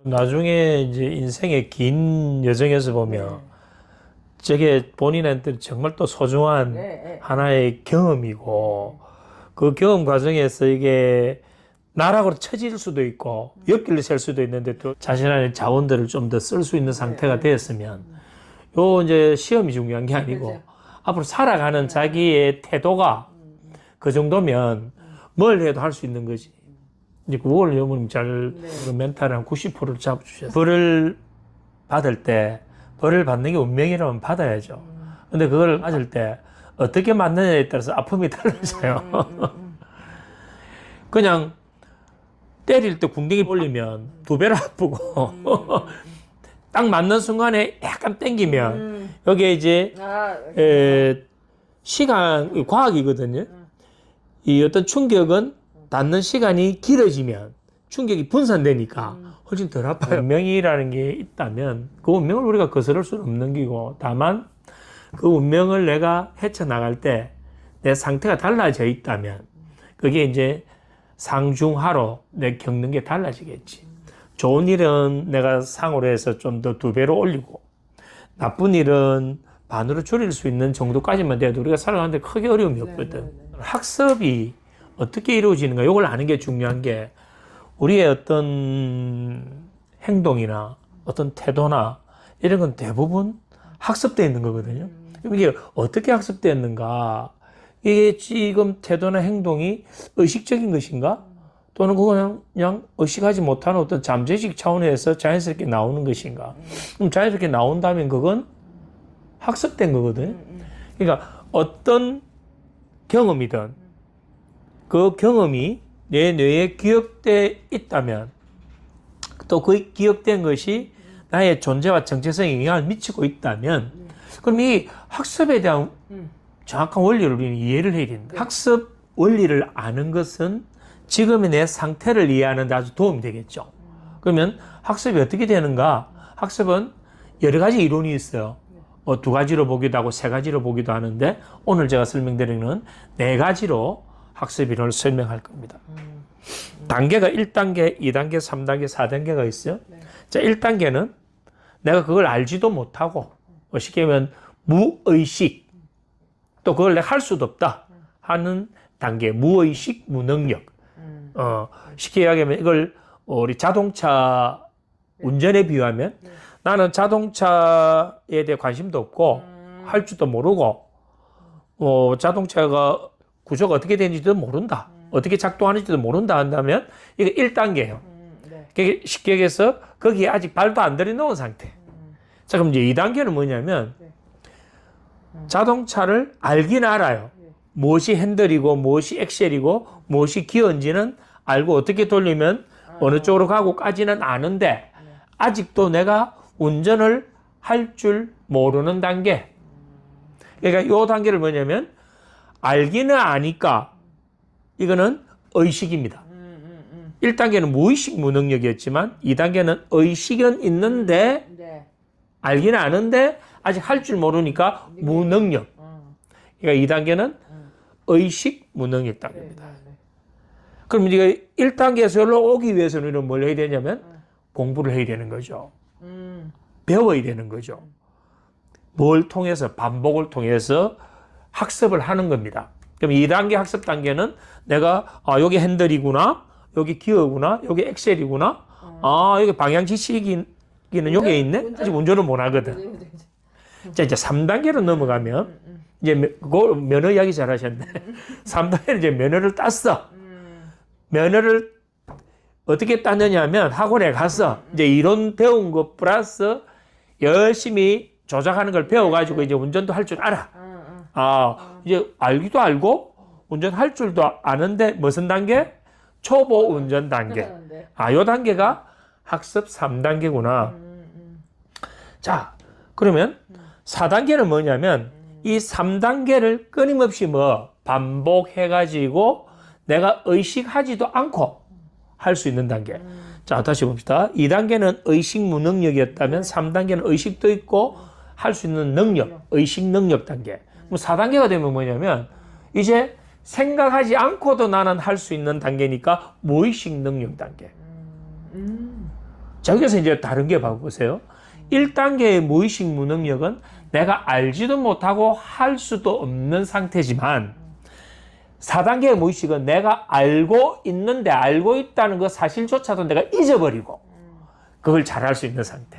나중에 이제 인생의 긴 여정에서 보면 저게 본인한테 정말 또 소중한 하나의 경험이고 그 경험 과정에서 이게 나락으로 처질 수도 있고 옆길로 셀 수도 있는데 또 자신 안에 자원들을 좀 더 쓸 수 있는 상태가 되었으면 요 이제 시험이 중요한 게 아니고 앞으로 살아가는 자기의 태도가 그 정도면 뭘 해도 할 수 있는 거지. 이제 그걸 여러분 잘 멘탈을 한 90%를 잡아주셨어요. 벌을 받을 때 벌을 받는 게 운명이라면 받아야죠. 근데 그걸 맞을 때 어떻게 맞느냐에 따라서 아픔이 달라져요. 그냥 때릴 때 궁뎅이 올리면 2배로 아프고 딱 맞는 순간에 약간 땡기면 여기에 이제 시간, 과학이거든요. 이 어떤 충격은 닿는 시간이 길어지면 충격이 분산되니까 훨씬 덜 아파요. 운명이라는 게 있다면 그 운명을 우리가 거스를 수는 없는 기고, 다만 그 운명을 내가 헤쳐나갈 때 내 상태가 달라져 있다면 그게 이제 상중하로 내 겪는 게 달라지겠지. 좋은 일은 내가 상으로 해서 좀 더 2배로 올리고 나쁜 일은 반으로 줄일 수 있는 정도까지만 돼도 우리가 살아가는데 크게 어려움이 없거든. 학습이 어떻게 이루어지는가 이걸 아는 게 중요한 게 우리의 어떤 행동이나 어떤 태도나 이런 건 대부분 학습되어 있는 거거든요. 이게 어떻게 학습되어 있는가, 이게 지금 태도나 행동이 의식적인 것인가 또는 그냥 의식하지 못하는 어떤 잠재식 차원에서 자연스럽게 나오는 것인가. 그럼 자연스럽게 나온다면 그건 학습된 거거든요. 그러니까 어떤 경험이든 그 경험이 내 뇌에 기억되어 있다면 또 그 기억된 것이 나의 존재와 정체성에 영향을 미치고 있다면 그럼 이 학습에 대한 정확한 원리를 우리는 이해를 해야 된다. 학습 원리를 아는 것은 지금의 내 상태를 이해하는 데 아주 도움이 되겠죠. 그러면 학습이 어떻게 되는가? 학습은 여러 가지 이론이 있어요. 2가지로 보기도 하고 3가지로 보기도 하는데 오늘 제가 설명드리는 4가지로 학습 이론을 설명할 겁니다. 단계가 1단계, 2단계, 3단계, 4단계가 있어요. 자, 1단계는 내가 그걸 알지도 못하고 쉽게 하면 무의식, 또 그걸 내가 할 수도 없다 하는 단계, 무의식, 무능력. 쉽게 이야기하면 이걸 우리 자동차 운전에 비유하면 나는 자동차에 대해 관심도 없고 할 줄도 모르고 자동차가 구조가 어떻게 되는지도 모른다. 어떻게 작동하는지도 모른다 한다면 이거 1단계예요. 쉽게 얘기해서 거기에 아직 발도 안 들여놓은 상태. 자, 그럼 이제 2단계는 뭐냐면 자동차를 알긴 알아요. 무엇이 핸들이고 무엇이 엑셀이고 무엇이 기어인지는 알고 어떻게 돌리면 어느 쪽으로 가고까지는 아는데 아직도 내가 운전을 할 줄 모르는 단계. 그러니까 이 단계를 뭐냐면 알기는 아니까 이거는 의식입니다. 1단계는 무의식 무능력이었지만 2단계는 의식은 있는데 알기는 아는데 아직 할 줄 모르니까 무능력. 그러니까 2단계는 의식 무능력 단계입니다. 그럼 이제 1단계에서 여기로 오기 위해서는 우리는 뭘 해야 되냐면 공부를 해야 되는 거죠. 배워야 되는 거죠. 뭘 통해서? 반복을 통해서 학습을 하는 겁니다. 그럼 2단계 학습 단계는 내가 여기 핸들이구나, 여기 기어구나, 여기 엑셀이구나, 여기 방향 지시기는 여기에 있네. 아직 운전을 못 하거든. 자, 이제 3단계로 넘어가면 이제 면허 이야기 잘 하셨네. 3단계는 이제 면허를 땄어. 면허를 어떻게 땄느냐 하면 학원에 가서 이제 이론 배운 것 플러스 열심히 조작하는 걸 배워가지고 이제 운전도 할 줄 알아. 이제 알기도 알고 운전할 줄도 아는데 무슨 단계? 초보 운전 단계. 요 단계가 학습 3단계구나. 자, 그러면 4단계는 뭐냐면 이 3단계를 끊임없이 반복해가지고 내가 의식하지도 않고 할 수 있는 단계. 자, 다시 봅시다. 2단계는 의식 무능력이었다면 3단계는 의식도 있고 할 수 있는 능력, 의식 능력 단계. 4단계가 되면 뭐냐면 이제 생각하지 않고도 나는 할 수 있는 단계니까 무의식 능력 단계. 자, 여기서 이제 다른 게 봐보세요. 1단계의 무의식 무능력은 내가 알지도 못하고 할 수도 없는 상태지만 4단계의 무의식은 내가 알고 있는데 알고 있다는 그 사실조차도 내가 잊어버리고 그걸 잘할 수 있는 상태.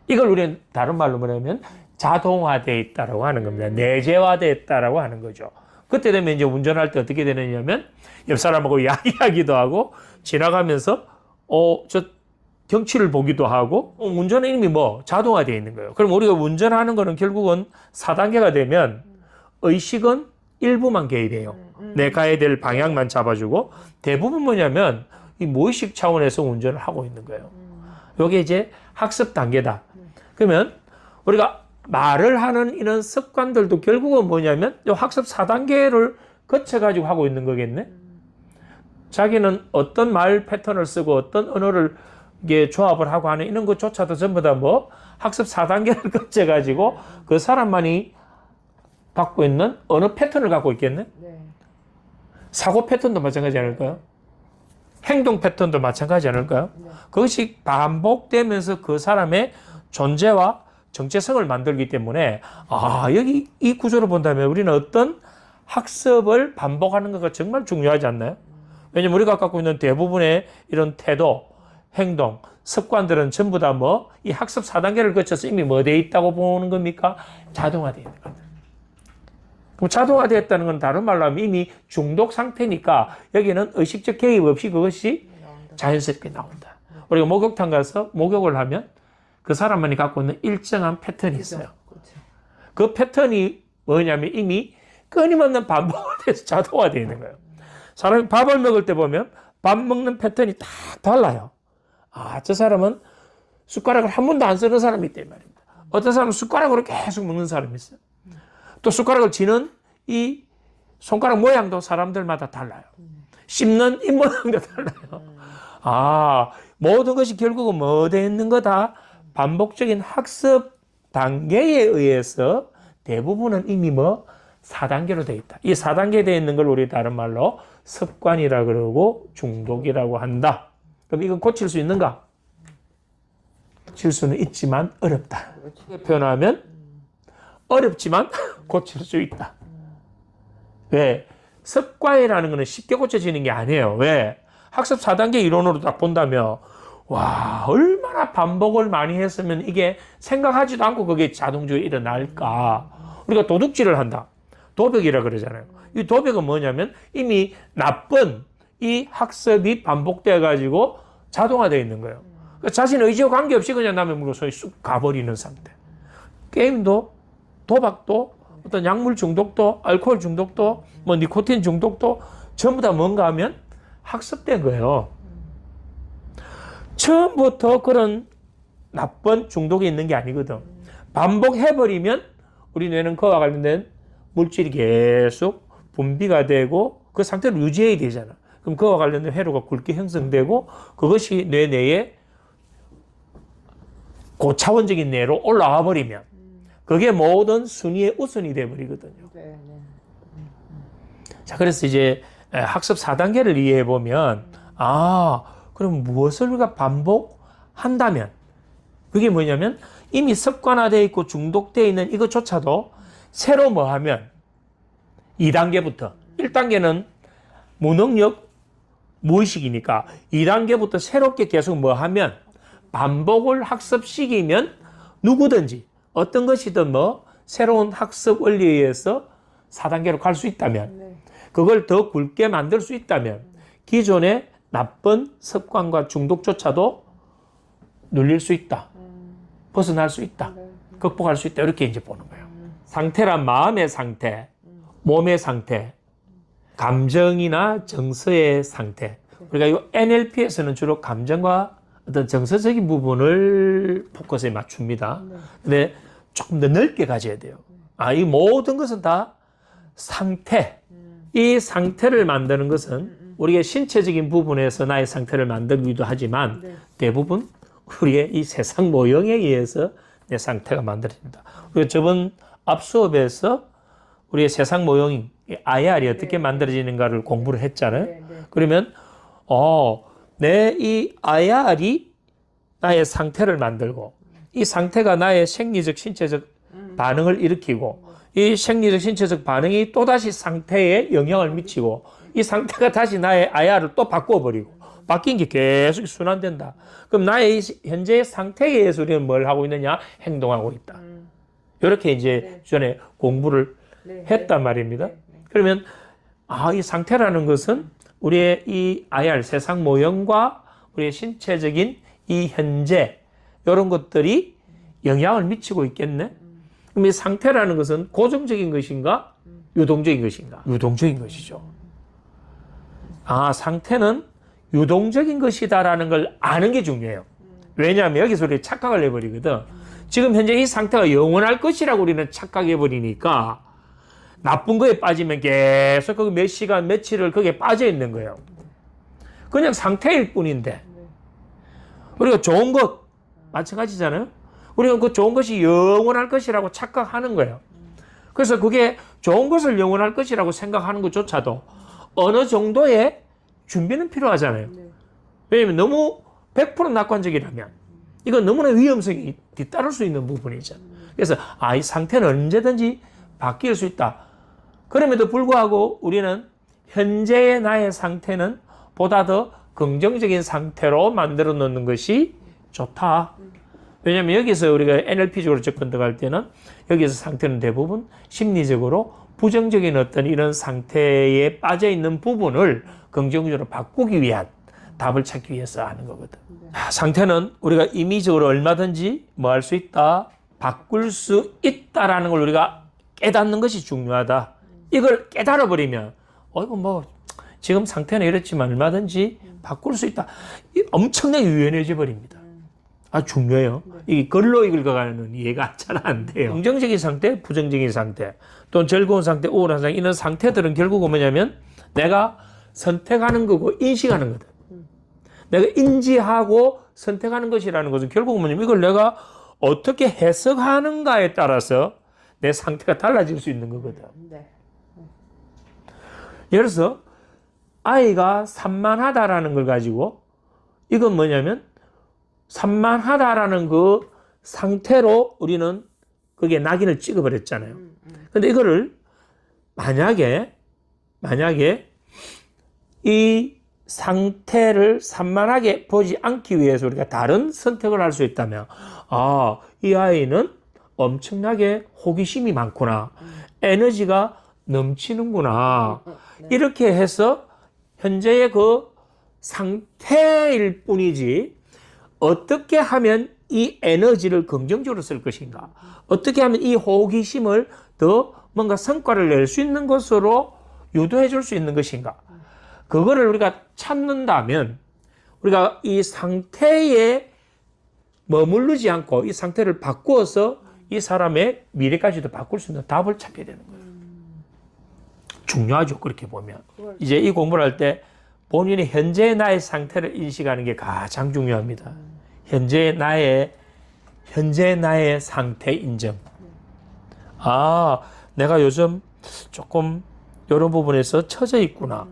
이걸 우리는 다른 말로 뭐냐면 자동화되어 있다라고 하는 겁니다. 내재화되어 있다라고 하는 거죠. 그때 되면 이제 운전할 때 어떻게 되느냐면 옆 사람하고 이야기하기도 하고 지나가면서 저 경치를 보기도 하고 운전은 이미 뭐 자동화되어 있는 거예요. 그럼 우리가 운전하는 거는 결국은 4단계가 되면 의식은 일부만 개입해요. 내가 가야 될 방향만 잡아주고 대부분 뭐냐면 이 무의식 차원에서 운전을 하고 있는 거예요. 이게 이제 학습 단계다. 그러면 우리가 말을 하는 이런 습관들도 결국은 뭐냐면 이 학습 4단계를 거쳐가지고 하고 있는 거겠네. 자기는 어떤 말 패턴을 쓰고 어떤 언어를 이게 조합을 하고 하는 이런 것조차도 전부 다 뭐 학습 4단계를 거쳐가지고 그 사람만이 갖고 있는 언어 패턴을 갖고 있겠네. 네. 사고 패턴도 마찬가지 않을까요? 행동 패턴도 마찬가지 않을까요? 네. 그것이 반복되면서 그 사람의 존재와 정체성을 만들기 때문에 여기 이 구조를 본다면 우리는 어떤 학습을 반복하는 것가 정말 중요하지 않나요? 왜냐면 우리가 갖고 있는 대부분의 이런 태도, 행동, 습관들은 전부 다 뭐 이 학습 4단계를 거쳐서 이미 뭐 돼 있다고 보는 겁니까? 자동화되어 있는 겁니다. 그럼 자동화되었다는 건 다른 말로 하면 이미 중독 상태니까 여기는 의식적 개입 없이 그것이 자연스럽게 나온다. 우리가 목욕탕 가서 목욕을 하면 그 사람만이 갖고 있는 일정한 패턴이 있어요. 그렇죠. 그 패턴이 뭐냐면 이미 끊임없는 반복을 해서 자동화되어 있는 거예요. 사람이 밥을 먹을 때 보면 밥 먹는 패턴이 딱 달라요. 저 사람은 숟가락을 한 번도 안 쓰는 사람이 있단 말입니다. 어떤 사람은 숟가락으로 계속 먹는 사람이 있어요. 또 숟가락을 쥐는 이 손가락 모양도 사람들마다 달라요. 씹는 입 모양도 달라요. 모든 것이 결국은 뭐 되어 있는 거다? 반복적인 학습 단계에 의해서 대부분은 이미 뭐 4단계로 되어 있다. 이 4단계 되어 있는 걸 우리 다른 말로 습관이라 그러고 중독이라고 한다. 그럼 이건 고칠 수 있는가? 고칠 수는 있지만 어렵다. 이렇게 표현하면 어렵지만 고칠 수 있다. 왜? 습관이라는 것은 쉽게 고쳐지는 게 아니에요. 왜? 학습 4단계 이론으로 딱 본다면 얼마나 반복을 많이 했으면 이게 생각하지도 않고 그게 자동적으로 일어날까. 우리가 도둑질을 한다. 도벽이라 그러잖아요. 이 도벽은 뭐냐면 이미 나쁜 이 학습이 반복돼 가지고 자동화되어 있는 거예요. 그러니까 자신 의지와 관계없이 그냥 남의 물로 소위 쑥 가버리는 상태. 게임도 도박도 어떤 약물 중독도 알코올 중독도 뭐 니코틴 중독도 전부 다 뭔가 하면 학습된 거예요. 처음부터 그런 나쁜 중독이 있는 게 아니거든. 반복해버리면 우리 뇌는 그와 관련된 물질이 계속 분비가 되고 그 상태를 유지해야 되잖아. 그럼 그와 관련된 회로가 굵게 형성되고 그것이 뇌 내에 고차원적인 뇌로 올라와 버리면 그게 모든 순위의 우선이 돼버리거든요. 네. 자, 그래서 이제 학습 4단계를 이해해 보면 그럼 무엇을 우리가 반복한다면 그게 뭐냐면 이미 습관화되어 있고 중독되어 있는 이것조차도 새로 뭐 하면 2단계부터 1단계는 무능력 무의식이니까 2단계부터 새롭게 계속 뭐 하면 반복을 학습시키면 누구든지 어떤 것이든 뭐 새로운 학습 원리에 의해서 4단계로 갈 수 있다면 그걸 더 굵게 만들 수 있다면 기존의 나쁜 습관과 중독조차도 눌릴 수 있다. 벗어날 수 있다. 극복할 수 있다. 이렇게 이제 보는 거예요. 상태란 마음의 상태, 몸의 상태, 감정이나 정서의 상태. 우리가 이 NLP에서는 주로 감정과 어떤 정서적인 부분을 포커스에 맞춥니다. 근데 조금 더 넓게 가져야 돼요. 이 모든 것은 다 상태. 이 상태를 만드는 것은 우리의 신체적인 부분에서 나의 상태를 만들기도 하지만 대부분 우리의 이 세상 모형에 의해서 내 상태가 만들어집니다. 그리고 저번 앞 수업에서 우리의 세상 모형이 IR이 어떻게 만들어지는가를 공부를 했잖아요. 그러면 내 이 IR이 나의 상태를 만들고 이 상태가 나의 생리적 신체적 반응을 일으키고 이 생리적 신체적 반응이 또다시 상태에 영향을 미치고 이 상태가 다시 나의 아야를 또 바꿔버리고 바뀐 게 계속 순환된다. 그럼 나의 현재의 상태에 의해서 우리는 뭘 하고 있느냐? 행동하고 있다. 이렇게 이제 전에 공부를 했단 말입니다. 그러면 이 상태라는 것은 우리의 이 IR 세상 모형과 우리의 신체적인 이 현재 이런 것들이 영향을 미치고 있겠네. 그럼 이 상태라는 것은 고정적인 것인가? 유동적인 것인가? 유동적인 것이죠. 상태는 유동적인 것이다라는 걸 아는 게 중요해요. 왜냐하면 여기서 우리 착각을 해버리거든. 지금 현재 이 상태가 영원할 것이라고 우리는 착각해버리니까 나쁜 거에 빠지면 계속 그 몇 시간, 며칠을 거기에 빠져 있는 거예요. 그냥 상태일 뿐인데. 우리가 좋은 것, 마찬가지잖아요. 우리가 그 좋은 것이 영원할 것이라고 착각하는 거예요. 그래서 그게 좋은 것을 영원할 것이라고 생각하는 것조차도 어느 정도의 준비는 필요하잖아요. 왜냐면 너무 100% 낙관적이라면 이건 너무나 위험성이 뒤따를 수 있는 부분이죠. 그래서 이 상태는 언제든지 바뀔 수 있다. 그럼에도 불구하고 우리는 현재의 나의 상태는 보다 더 긍정적인 상태로 만들어 놓는 것이 좋다. 왜냐하면 여기서 우리가 NLP적으로 접근할 때는 여기서 상태는 대부분 심리적으로 부정적인 어떤 이런 상태에 빠져 있는 부분을 긍정적으로 바꾸기 위한 답을 찾기 위해서 하는 거거든. 상태는 우리가 임의적으로 얼마든지 뭐 할 수 있다, 바꿀 수 있다라는 걸 우리가 깨닫는 것이 중요하다. 이걸 깨달아 버리면 이거 뭐 지금 상태는 이렇지만 얼마든지 바꿀 수 있다. 엄청나게 유연해져 버립니다. 중요해요. 이 글로 읽어가는 이해가 잘 안 돼요. 긍정적인 상태, 부정적인 상태, 또는 즐거운 상태, 우울한 상태, 이런 상태들은 결국은 뭐냐면 내가 선택하는 거고 인식하는 거다. 내가 인지하고 선택하는 것이라는 것은 결국은 뭐냐면 이걸 내가 어떻게 해석하는가에 따라서 내 상태가 달라질 수 있는 거거든. 예를 들어서 아이가 산만하다라는 걸 가지고 이건 뭐냐면 산만하다라는 그 상태로 우리는 거기에 낙인을 찍어버렸잖아요. 근데 이거를 만약에 이 상태를 산만하게 보지 않기 위해서 우리가 다른 선택을 할 수 있다면 이 아이는 엄청나게 호기심이 많구나. 에너지가 넘치는구나. 이렇게 해서 현재의 그 상태일 뿐이지 어떻게 하면 이 에너지를 긍정적으로 쓸 것인가, 어떻게 하면 이 호기심을 더 뭔가 성과를 낼 수 있는 것으로 유도해 줄 수 있는 것인가, 그거를 우리가 찾는다면 우리가 이 상태에 머무르지 않고 이 상태를 바꾸어서 이 사람의 미래까지도 바꿀 수 있는 답을 찾게 되는 거예요. 중요하죠. 그렇게 보면 이제 이 공부를 할 때 본인이 현재의 나의 상태를 인식하는 게 가장 중요합니다. 현재의 나의 상태 인정. 내가 요즘 조금 이런 부분에서 처져 있구나.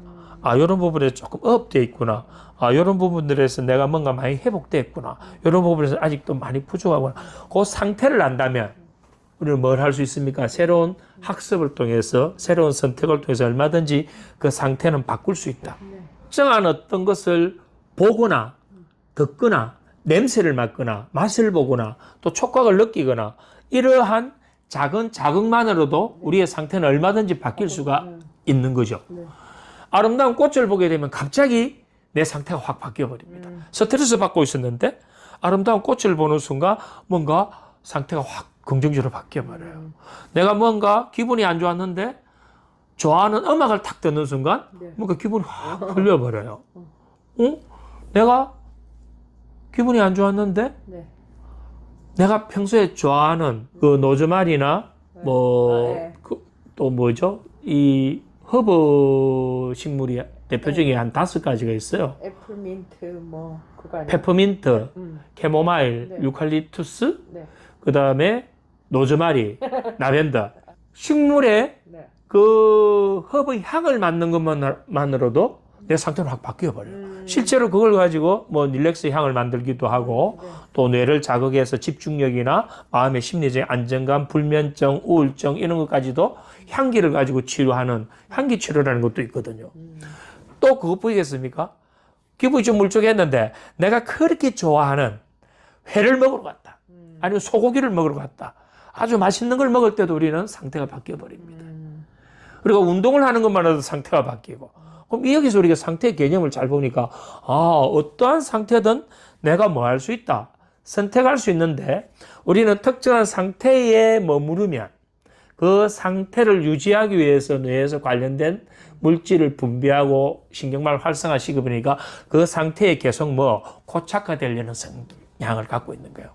이런 부분에서 조금 업돼 있구나. 이런 부분들에서 내가 뭔가 많이 회복됐구나. 이런 부분에서 아직도 많이 부족하구나. 그 상태를 안다면 우리는 뭘 할 수 있습니까? 새로운 학습을 통해서, 새로운 선택을 통해서 얼마든지 그 상태는 바꿀 수 있다. 특정한 어떤 것을 보거나 듣거나 냄새를 맡거나 맛을 보거나 또 촉각을 느끼거나 이러한 작은 자극만으로도 우리의 상태는 얼마든지 바뀔 수가 있는 거죠. 아름다운 꽃을 보게 되면 갑자기 내 상태가 확 바뀌어버립니다. 스트레스 받고 있었는데 아름다운 꽃을 보는 순간 뭔가 상태가 확 긍정적으로 바뀌어버려요. 내가 뭔가 기분이 안 좋았는데 좋아하는 음악을 탁 듣는 순간 뭔가 기분이 확 풀려버려요. 내가 기분이 안 좋았는데 내가 평소에 좋아하는 그 노즈마리나 또 뭐죠? 이 허브 식물이 대표적인 한 5가지가 있어요. 애플민트 그거 아니야? 페퍼민트, 캐모마일, 유칼립투스, 그 다음에 노즈마리, 라벤더. 식물에 그 허브 향을 맡는 것만으로도 내 상태는 확 바뀌어버려요. 실제로 그걸 가지고 뭐 릴렉스 향을 만들기도 하고 또 뇌를 자극해서 집중력이나 마음의 심리적인 안정감, 불면증, 우울증 이런 것까지도 향기를 가지고 치료하는 향기 치료라는 것도 있거든요. 또 그것 보이겠습니까? 기분이 좀 물쭉했는데 내가 그렇게 좋아하는 회를 먹으러 갔다. 아니면 소고기를 먹으러 갔다. 아주 맛있는 걸 먹을 때도 우리는 상태가 바뀌어버립니다. 그리고 운동을 하는 것만 해도 상태가 바뀌고. 그럼 여기서 우리가 상태의 개념을 잘 보니까 어떠한 상태든 내가 뭐 할 수 있다. 선택할 수 있는데 우리는 특정한 상태에 머무르면 그 상태를 유지하기 위해서 뇌에서 관련된 물질을 분비하고 신경망을 활성화시켜보니까 그 상태에 계속 고착화되려는 성향을 갖고 있는 거예요.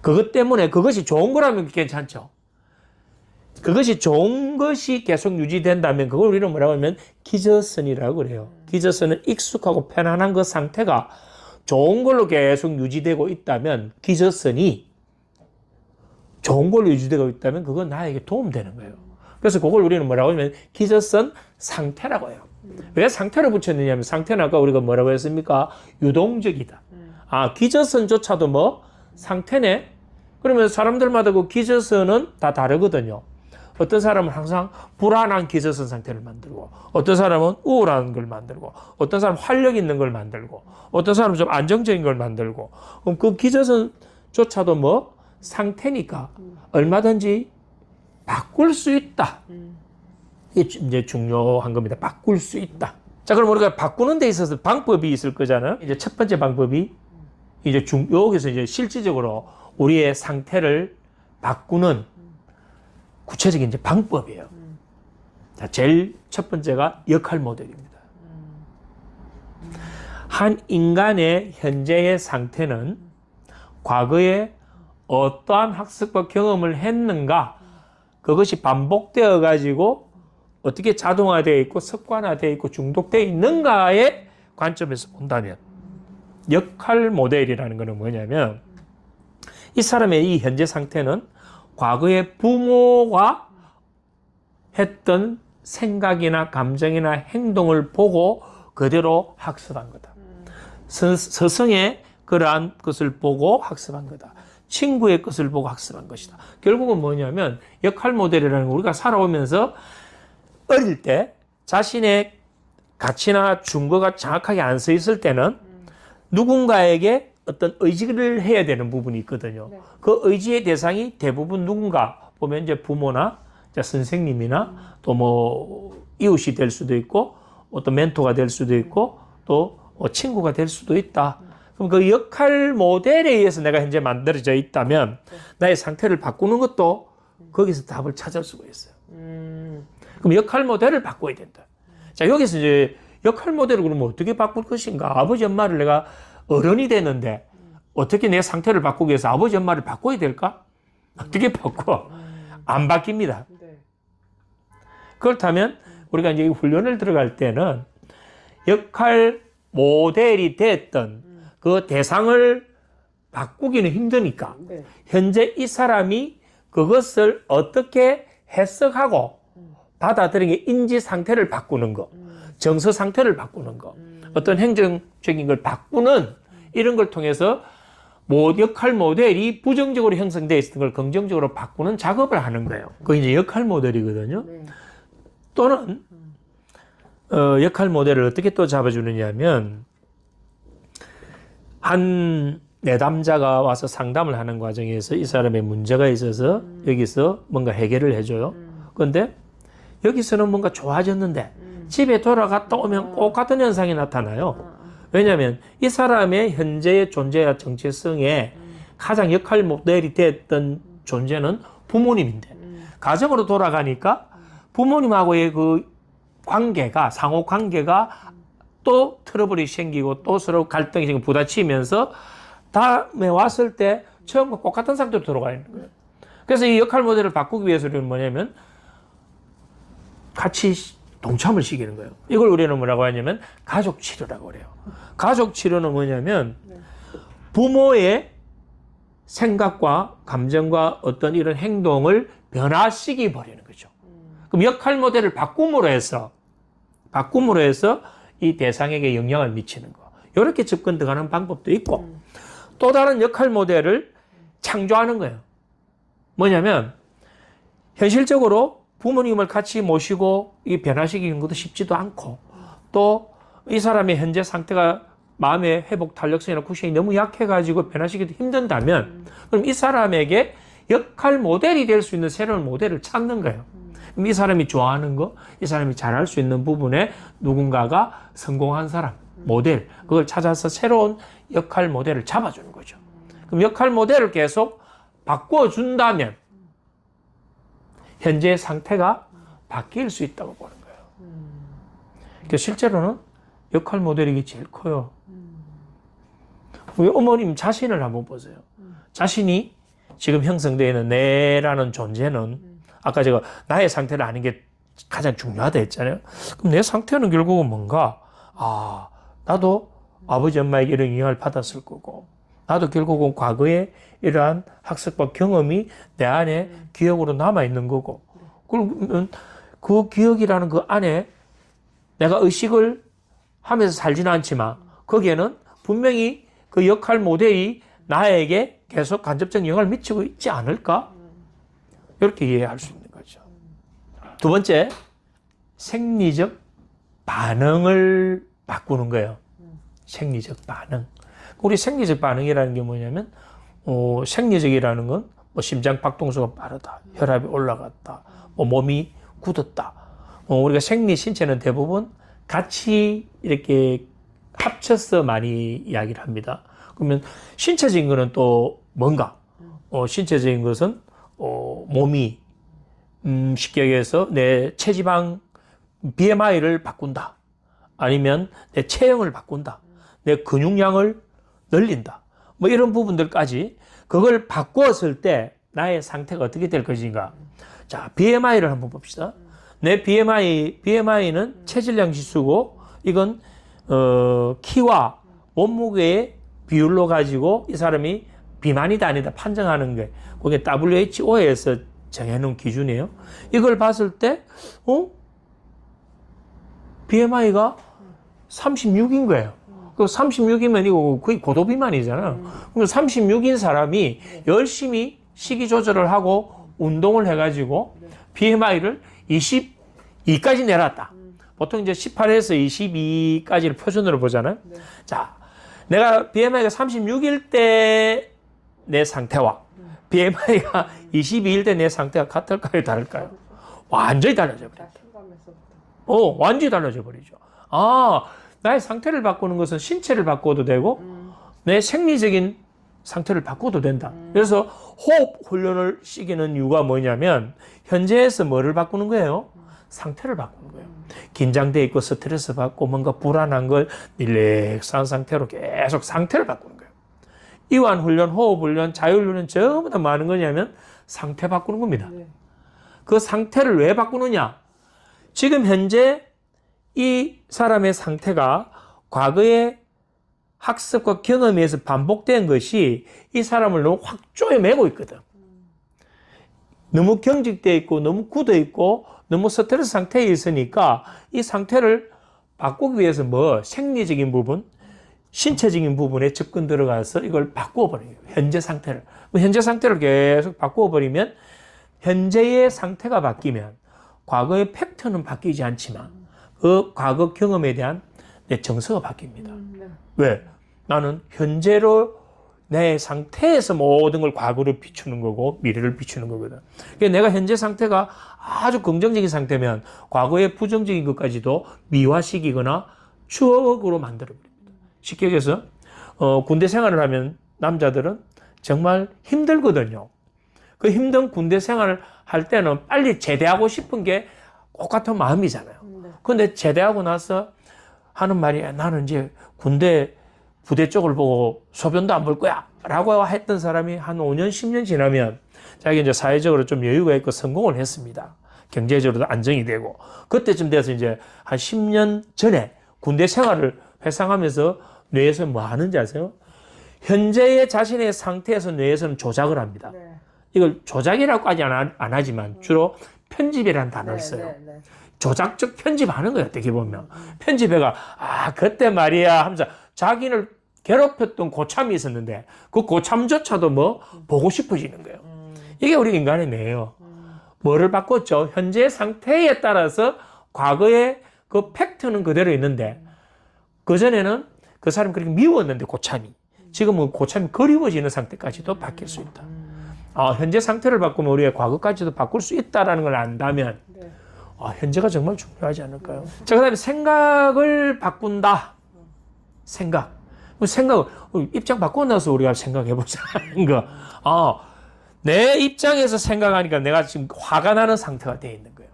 그것 때문에 그것이 좋은 거라면 괜찮죠. 그것이 좋은 것이 계속 유지된다면 그걸 우리는 뭐라고 하면 기저선이라고 그래요. 기저선은 익숙하고 편안한 그 상태가 좋은 걸로 계속 유지되고 있다면 기저선이 좋은 걸로 유지되고 있다면 그건 나에게 도움되는 거예요. 그래서 그걸 우리는 뭐라고 하면 기저선 상태라고 해요. 왜 상태를 붙였느냐면 상태는 아까 우리가 뭐라고 했습니까? 유동적이다. 기저선조차도 상태네? 그러면 사람들마다 그 기저선은 다 다르거든요. 어떤 사람은 항상 불안한 기저선 상태를 만들고, 어떤 사람은 우울한 걸 만들고, 어떤 사람은 활력 있는 걸 만들고, 어떤 사람은 좀 안정적인 걸 만들고, 그럼 그 기저선조차도 상태니까 얼마든지 바꿀 수 있다. 이게 이제 중요한 겁니다. 바꿀 수 있다. 자, 그럼 우리가 바꾸는 데 있어서 방법이 있을 거잖아요. 이제 첫 번째 방법이 이제 여기서 이제 실질적으로 우리의 상태를 바꾸는 구체적인 이제 방법이에요. 자, 제일 첫 번째가 역할 모델입니다. 한 인간의 현재의 상태는 과거에 어떠한 학습과 경험을 했는가, 그것이 반복되어 가지고 어떻게 자동화되어 있고 습관화되어 있고 중독되어 있는가의 관점에서 본다면, 역할 모델이라는 것은 뭐냐면 이 사람의 이 현재 상태는 과거의 부모가 했던 생각이나 감정이나 행동을 보고 그대로 학습한 거다. 스승의 그러한 것을 보고 학습한 거다. 친구의 것을 보고 학습한 것이다. 결국은 뭐냐면 역할 모델이라는 거, 우리가 살아오면서 어릴 때 자신의 가치나 준거가 정확하게 안 서 있을 때는 누군가에게 어떤 의지를 해야 되는 부분이 있거든요. 네. 그 의지의 대상이 대부분 누군가 보면 이제 부모나 선생님이나 또 이웃이 될 수도 있고 어떤 멘토가 될 수도 있고 또 친구가 될 수도 있다. 그럼 그 역할 모델에 의해서 내가 현재 만들어져 있다면 나의 상태를 바꾸는 것도 거기서 답을 찾을 수가 있어요. 그럼 역할 모델을 바꿔야 된다. 자, 여기서 이제 역할 모델을 그러면 어떻게 바꿀 것인가? 아버지, 엄마를 내가 어른이 됐는데 어떻게 내 상태를 바꾸기 위해서 아버지, 엄마를 바꿔야 될까? 어떻게 바꿔? 안 바뀝니다. 그렇다면 우리가 이제 훈련을 들어갈 때는 역할 모델이 됐던 그 대상을 바꾸기는 힘드니까 현재 이 사람이 그것을 어떻게 해석하고 받아들이는 인지 상태를 바꾸는 거, 정서 상태를 바꾸는 거, 어떤 행정적인 걸 바꾸는 이런 걸 통해서 역할 모델이 부정적으로 형성되어 있었던 걸 긍정적으로 바꾸는 작업을 하는 거예요. 그게 이제 역할 모델이거든요. 또는 역할 모델을 어떻게 또 잡아주느냐 하면 한 내담자가 와서 상담을 하는 과정에서 이 사람의 문제가 있어서 여기서 뭔가 해결을 해줘요. 그런데 여기서는 뭔가 좋아졌는데 집에 돌아갔다 오면 꼭 같은 현상이 나타나요. 왜냐하면 이 사람의 현재의 존재와 정체성에 가장 역할 모델이 됐던 존재는 부모님인데 가정으로 돌아가니까 부모님하고의 그 관계가, 상호 관계가 또 트러블이 생기고 또 서로 갈등이 생기고 부딪히면서 다음에 왔을 때 처음과 똑같은 상태로 돌아가 있는 거예요. 그래서 이 역할 모델을 바꾸기 위해서는 뭐냐면 같이 동참을 시키는 거예요. 이걸 우리는 뭐라고 하냐면 가족 치료라고 그래요. 가족 치료는 뭐냐면 부모의 생각과 감정과 어떤 이런 행동을 변화시켜 버리는 거죠. 그럼 역할 모델을 바꿈으로 해서 이 대상에게 영향을 미치는 거. 이렇게 접근 들어가는 방법도 있고 또 다른 역할 모델을 창조하는 거예요. 뭐냐면 현실적으로 부모님을 같이 모시고 이 변화시키는 것도 쉽지도 않고 또 이 사람의 현재 상태가 마음의 회복 탄력성이나 쿠션이 너무 약해가지고 변화시키기 힘든다면 그럼 이 사람에게 역할 모델이 될 수 있는 새로운 모델을 찾는 거예요. 그럼 이 사람이 좋아하는 거, 이 사람이 잘할 수 있는 부분에 누군가가 성공한 사람, 모델, 그걸 찾아서 새로운 역할 모델을 잡아주는 거죠. 그럼 역할 모델을 계속 바꿔준다면 현재의 상태가 바뀔 수 있다고 보는 거예요. 그러니까 실제로는 역할 모델이 게 제일 커요. 우리 어머님 자신을 한번 보세요. 자신이 지금 형성되어 있는 내라는 존재는 아까 제가 나의 상태를 아는 게 가장 중요하다 했잖아요. 그럼 내 상태는 결국은 뭔가 나도 아버지 엄마에게 이런 영향을 받았을 거고 나도 결국은 과거에 이러한 학습과 경험이 내 안에 기억으로 남아있는 거고 그러면 그 기억이라는 그 안에 내가 의식을 하면서 살지는 않지만 거기에는 분명히 그 역할 모델이 나에게 계속 간접적 영향을 미치고 있지 않을까? 이렇게 이해할 수 있는 거죠. 두 번째, 생리적 반응을 바꾸는 거예요. 생리적 반응. 우리 생리적 반응이라는 게 뭐냐면 생리적이라는 건 뭐 심장 박동수가 빠르다, 혈압이 올라갔다, 뭐 몸이 굳었다. 우리가 생리 신체는 대부분 같이 이렇게 합쳐서 많이 이야기를 합니다. 그러면 신체적인 거는 또 뭔가? 신체적인 것은 몸이 쉽게 얘기해서 내 체지방 BMI를 바꾼다. 아니면 내 체형을 바꾼다. 내 근육량을 늘린다. 뭐 이런 부분들까지 그걸 바꾸었을 때 나의 상태가 어떻게 될 것인가. 자, BMI를 한번 봅시다. 내 BMI는 체질량 지수고 이건 키와 몸무게의 비율로 가지고 이 사람이 비만이다 아니다 판정하는 게 그게 WHO에서 정해놓은 기준이에요. 이걸 봤을 때 BMI가 36인 거예요. 그 36이면 이거 거의 고도비만이잖아. 그럼 36인 사람이 열심히 식이 조절을 하고 운동을 해가지고 BMI를 22까지 내놨다. 보통 이제 18에서 22까지를 표준으로 보잖아요. 자, 내가 BMI가 36일 때 내 상태와 BMI가 22일 때 내 상태가 같을까요? 다를까요? 완전히 달라져 버리죠. 완전히 달라져 버리죠. 나의 상태를 바꾸는 것은 신체를 바꿔도 되고 내 생리적인 상태를 바꿔도 된다. 그래서 호흡 훈련을 시키는 이유가 뭐냐면 현재에서 뭐를 바꾸는 거예요? 상태를 바꾸는 거예요. 긴장돼 있고 스트레스 받고 뭔가 불안한 걸 릴렉스한 상태로 계속 상태를 바꾸는 거예요. 이완 훈련, 호흡 훈련, 자율 훈련 전부 다 뭐 하는 거냐면 상태 바꾸는 겁니다. 그 상태를 왜 바꾸느냐? 지금 현재 이 사람의 상태가 과거의 학습과 경험에 의해서 반복된 것이 이 사람을 너무 확 조여매고 있거든. 너무 경직되어 있고 너무 굳어 있고 너무 스트레스 상태에 있으니까 이 상태를 바꾸기 위해서 뭐 생리적인 부분, 신체적인 부분에 접근 들어가서 이걸 바꾸어버려요. 현재 상태를. 현재 상태를 계속 바꾸어버리면 현재의 상태가 바뀌면 과거의 팩트는 바뀌지 않지만 그 과거 경험에 대한 내 정서가 바뀝니다. 왜? 나는 현재로 내 상태에서 모든 걸 과거를 비추는 거고 미래를 비추는 거거든. 그러니까 내가 현재 상태가 아주 긍정적인 상태면 과거의 부정적인 것까지도 미화시키거나 추억으로 만들어버립니다. 쉽게 얘기해서 군대 생활을 하면 남자들은 정말 힘들거든요. 그 힘든 군대 생활을 할 때는 빨리 제대하고 싶은 게 똑같은 마음이잖아요. 근데 제대하고 나서 하는 말이 나는 이제 군대 부대 쪽을 보고 소변도 안 볼 거야 라고 했던 사람이 한 5년, 10년 지나면 자기 이제 사회적으로 좀 여유가 있고 성공을 했습니다. 경제적으로도 안정이 되고 그때쯤 돼서 이제 한 10년 전에 군대 생활을 회상하면서 뇌에서 뭐 하는지 아세요? 현재의 자신의 상태에서 뇌에서는 조작을 합니다. 이걸 조작이라고까지 안 하지만 주로 편집이라는 단어를 써요. 조작적 편집하는 거야, 어떻게 보면. 편집해가, 그때 말이야 하면서 자기를 괴롭혔던 고참이 있었는데 그 고참조차도 뭐 보고 싶어지는 거예요. 이게 우리 인간의 뇌예요. 뭐를 바꿨죠? 현재 상태에 따라서 과거의 그 팩트는 그대로 있는데 그전에는 그 사람이 그렇게 미웠는데 고참이 지금은 고참이 그리워지는 상태까지도 바뀔 수 있다. 현재 상태를 바꾸면 우리의 과거까지도 바꿀 수 있다는 걸 안다면 현재가 정말 중요하지 않을까요? 자, 그 다음에 생각을 바꾼다. 생각. 입장 바꾸고 나서 우리가 생각해보자는 거. 내 입장에서 생각하니까 내가 지금 화가 나는 상태가 돼 있는 거예요.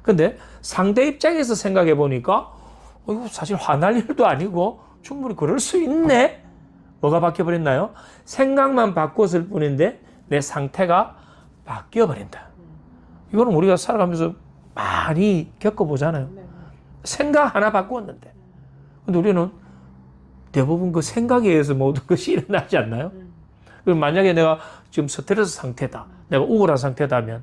근데 상대 입장에서 생각해보니까 이거 사실 화날 일도 아니고 충분히 그럴 수 있네? 뭐가 바뀌어버렸나요? 생각만 바꿨을 뿐인데 내 상태가 바뀌어버린다. 이거는 우리가 살아가면서 많이 겪어보잖아요. 생각 하나 바꾸었는데. 근데 우리는 대부분 그 생각에 의해서 모든 것이 일어나지 않나요? 그럼 만약에 내가 지금 스트레스 상태다. 내가 우울한 상태다면,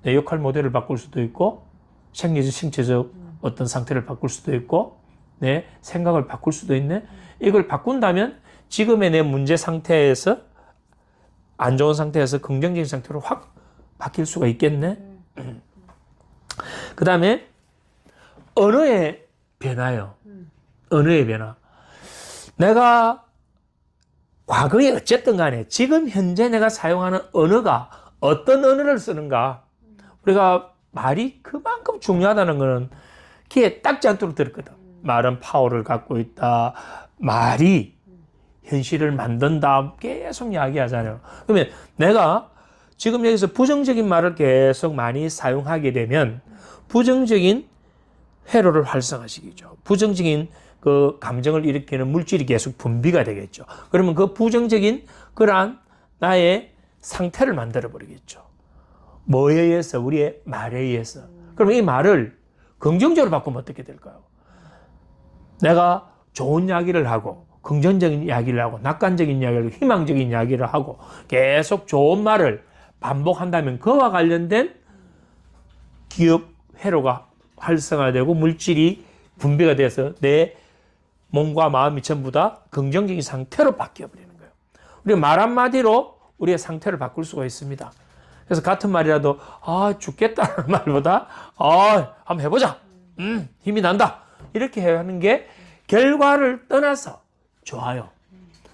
내 역할 모델을 바꿀 수도 있고, 생리적, 신체적 어떤 상태를 바꿀 수도 있고, 내 생각을 바꿀 수도 있네. 이걸 바꾼다면 지금의 내 문제 상태에서 안 좋은 상태에서 긍정적인 상태로 확 바뀔 수가 있겠네. 그 다음에 언어의 변화요. 언어의 변화. 내가 과거에 어쨌든 간에 지금 현재 내가 사용하는 언어가 어떤 언어를 쓰는가. 우리가 말이 그만큼 중요하다는 것은 귀에 딱지 않도록 들었거든. 말은 파워를 갖고 있다. 말이 현실을 만든다. 계속 이야기하잖아요. 그러면 내가 지금 여기서 부정적인 말을 계속 많이 사용하게 되면 부정적인 회로를 활성화시키죠. 부정적인 그 감정을 일으키는 물질이 계속 분비가 되겠죠. 그러면 그 부정적인 그러한 나의 상태를 만들어 버리겠죠. 뭐에 의해서? 우리의 말에 의해서. 그러면 이 말을 긍정적으로 바꾸면 어떻게 될까요? 내가 좋은 이야기를 하고 긍정적인 이야기를 하고 낙관적인 이야기를 하고 희망적인 이야기를 하고 계속 좋은 말을 반복한다면 그와 관련된 기업 회로가 활성화되고 물질이 분비가 돼서 내 몸과 마음이 전부 다 긍정적인 상태로 바뀌어버리는 거예요. 우리 말 한마디로 우리의 상태를 바꿀 수가 있습니다. 그래서 같은 말이라도 죽겠다는 말보다 한번 해보자. 힘이 난다. 이렇게 하는 게 결과를 떠나서 좋아요.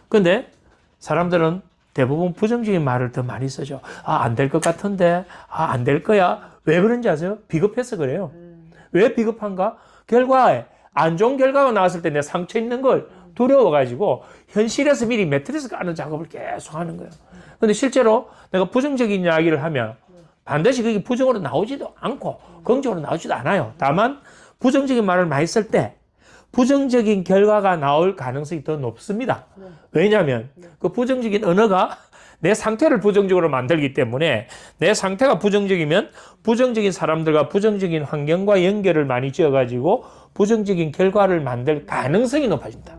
근데 사람들은 대부분 부정적인 말을 더 많이 쓰죠. 안 될 것 같은데, 안 될 거야. 왜 그런지 아세요? 비겁해서 그래요. 왜 비겁한가? 결과에 안 좋은 결과가 나왔을 때 내 상처 있는 걸 두려워가지고 현실에서 미리 매트리스 까는 작업을 계속 하는 거예요. 근데 실제로 내가 부정적인 이야기를 하면 반드시 그게 부정으로 나오지도 않고 긍정으로 나오지도 않아요. 다만 부정적인 말을 많이 쓸 때 부정적인 결과가 나올 가능성이 더 높습니다. 왜냐하면 그 부정적인 언어가 내 상태를 부정적으로 만들기 때문에 내 상태가 부정적이면 부정적인 사람들과 부정적인 환경과 연결을 많이 지어가지고 부정적인 결과를 만들 가능성이 높아진다.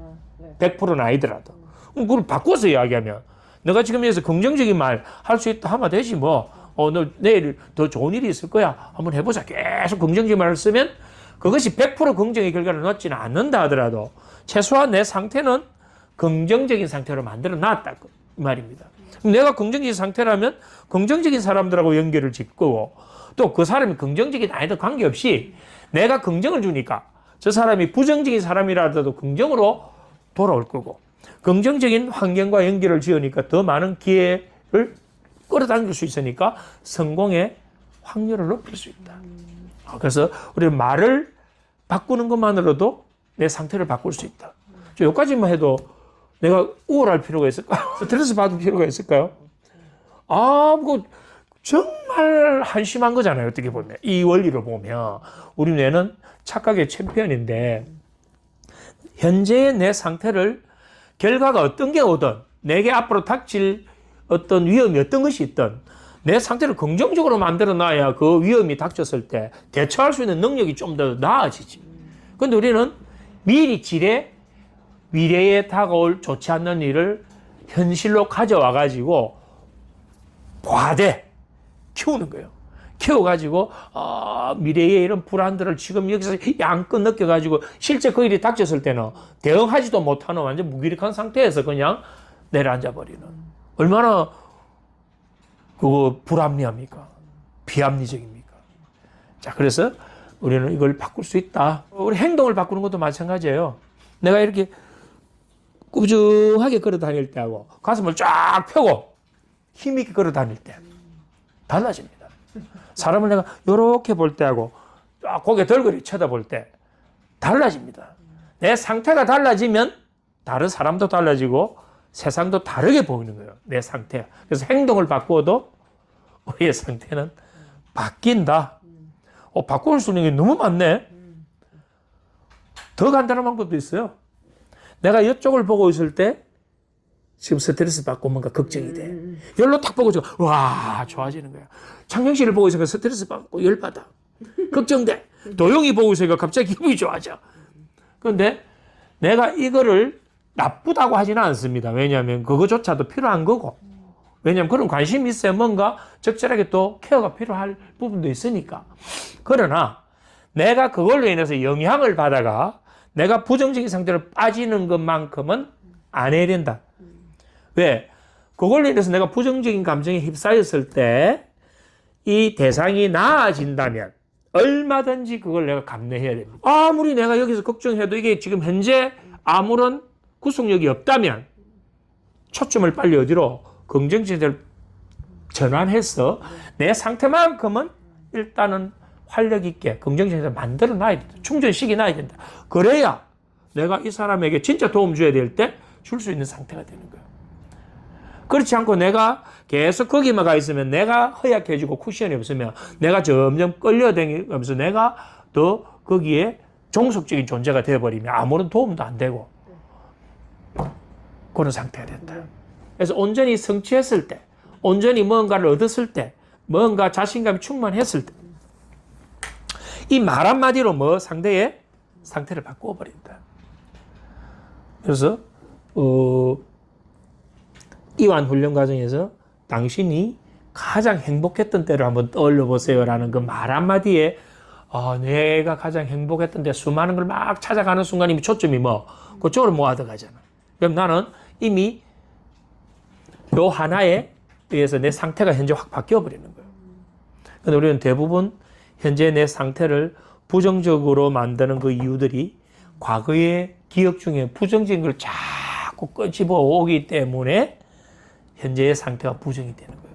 100%는 아니더라도. 그걸 바꿔서 이야기하면 내가 지금 여기서 긍정적인 말 할 수 있다 하면 되지 뭐. 너 내일 더 좋은 일이 있을 거야. 한번 해보자. 계속 긍정적인 말을 쓰면 그것이 100% 긍정의 결과를 넣지는 않는다 하더라도 최소한 내 상태는 긍정적인 상태로 만들어 놨다. 그 말입니다. 내가 긍정적인 상태라면 긍정적인 사람들하고 연결을 짓고 또 그 사람이 긍정적인 아니든 관계없이 내가 긍정을 주니까 저 사람이 부정적인 사람이라도 긍정으로 돌아올 거고 긍정적인 환경과 연결을 지으니까 더 많은 기회를 끌어당길 수 있으니까 성공의 확률을 높일 수 있다. 그래서 우리는 말을 바꾸는 것만으로도 내 상태를 바꿀 수 있다. 여기까지만 해도 내가 우울할 필요가 있을까요? 스트레스 받을 필요가 있을까요? 뭐 정말 한심한 거잖아요. 어떻게 보면 이 원리로 보면 우리 뇌는 착각의 챔피언인데 현재의 내 상태를 결과가 어떤 게 오든 내게 앞으로 닥칠 어떤 위험이 어떤 것이 있든 내 상태를 긍정적으로 만들어 놔야 그 위험이 닥쳤을 때 대처할 수 있는 능력이 좀 더 나아지지. 근데 우리는 미리 미래에 다가올 좋지 않는 일을 현실로 가져와 가지고 과대 키우는 거예요. 키워가지고 미래의 이런 불안들을 지금 여기서 양껏 느껴가지고 실제 그 일이 닥쳤을 때는 대응하지도 못하는 완전 무기력한 상태에서 그냥 내려앉아 버리는, 얼마나 그거 불합리합니까? 비합리적입니까? 자, 그래서 우리는 이걸 바꿀 수 있다. 우리 행동을 바꾸는 것도 마찬가지예요. 내가 이렇게 꾸준하게 걸어 다닐 때하고 가슴을 쫙 펴고 힘있게 걸어 다닐 때 달라집니다. 사람을 내가 이렇게 볼 때하고 쫙 고개 덜거리 쳐다볼 때 달라집니다. 내 상태가 달라지면 다른 사람도 달라지고 세상도 다르게 보이는 거예요. 내 상태가. 그래서 행동을 바꾸어도 우리의 상태는 바뀐다. 바꿀 수 있는 게 너무 많네. 더 간단한 방법도 있어요. 내가 이쪽을 보고 있을 때 지금 스트레스 받고 뭔가 걱정이 돼. 열로 딱 보고 와, 좋아지는 거야. 창경씨를 보고 있으니까 스트레스 받고 열받아. 걱정돼. 도영이 보고 있으니까 갑자기 기분이 좋아져. 그런데 내가 이거를 나쁘다고 하지는 않습니다. 왜냐하면 그거조차도 필요한 거고. 왜냐하면 그런 관심이 있어야 뭔가 적절하게 또 케어가 필요할 부분도 있으니까. 그러나 내가 그걸로 인해서 영향을 받아가 내가 부정적인 상태로 빠지는 것만큼은 안 해야 된다. 왜? 그걸로 인해서 내가 부정적인 감정에 휩싸였을 때 이 대상이 나아진다면 얼마든지 그걸 내가 감내해야 됩니다. 아무리 내가 여기서 걱정해도 이게 지금 현재 아무런 구속력이 없다면 초점을 빨리 어디로? 긍정적으로 전환해서 내 상태만큼은 일단은 활력 있게 긍정적으로 만들어 놔야 된다. 충전시켜 놔야 된다. 그래야 내가 이 사람에게 진짜 도움 줘야 될 때 줄 수 있는 상태가 되는 거예요. 그렇지 않고 내가 계속 거기만 가 있으면 내가 허약해지고 쿠션이 없으면 내가 점점 끌려다니면서 내가 더 거기에 종속적인 존재가 되어버리면 아무런 도움도 안 되고 그런 상태가 된다. 그래서 온전히 성취했을 때, 온전히 뭔가를 얻었을 때, 뭔가 자신감이 충만했을 때 이 말 한마디로 뭐 상대의 상태를 바꾸어 버린다. 그래서 이완 훈련 과정에서 당신이 가장 행복했던 때를 한번 떠올려 보세요라는 그 말 한마디에 내가 가장 행복했던 때 수많은 걸 막 찾아가는 순간 이미 초점이 그쪽으로 모아져 가잖아. 그럼 나는 이미 요 하나에 의해서 내 상태가 현재 확 바뀌어 버리는 거예요. 근데 우리는 대부분 현재 내 상태를 부정적으로 만드는 그 이유들이 과거의 기억 중에 부정적인 걸 자꾸 끄집어 오기 때문에 현재의 상태가 부정이 되는 거예요.